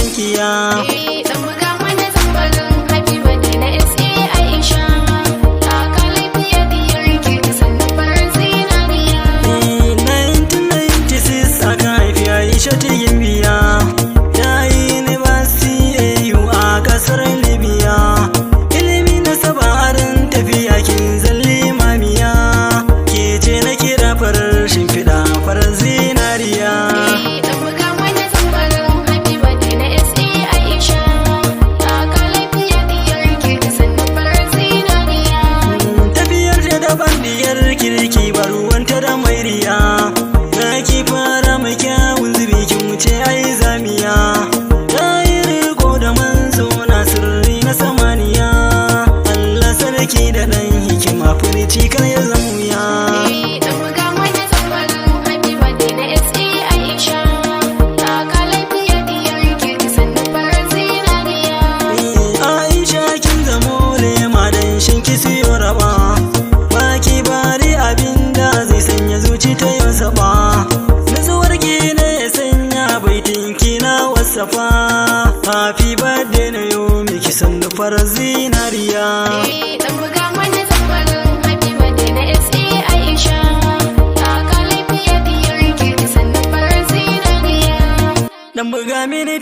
tankiya. Dan buga mana zambarin happy birthday na SA Aisha. Taka lafiya diyar kirki sannan farar zinariya. 1996 aka haifi Aisha ta Gimbiya. Ta yi University AU a kasar Libya. Ilimi na sabarin tafiya kin zalli mamiya. Ke ce na kira farar shimfiɗa farar zinariya. Dan buga mana zambarin happy birthday na SA Aisha. Taka lafiya diyar kirki sannan farar zinariya. Tafiyar da daban diyar kirki baruwanta da mairiya. Na ki fara mai kyawun zubi kin wuce ai zamiya. Ta yi riko da manzo na sirri na samaniya. Allah sarki da ɗan hikima furici kan ya zamuya. Dan buga mana zambarin happy birthday na SA Aisha. Taka lafiya diyar kirki sannan farar zinariya. Aisha kin zamo lema dan shin ki siyo raba. Baki bari abinda zai sanya zuci ta yi saba. Nutsuwar ki ne ya sanya baitin ki na wasafa. Happy birthday na yau miki sannu farar zinariya. Dan buga mana zambarin happy birthday na SA Aisha. Taka lafiya diyar kirki sannan farar zinariya. Dan buga mini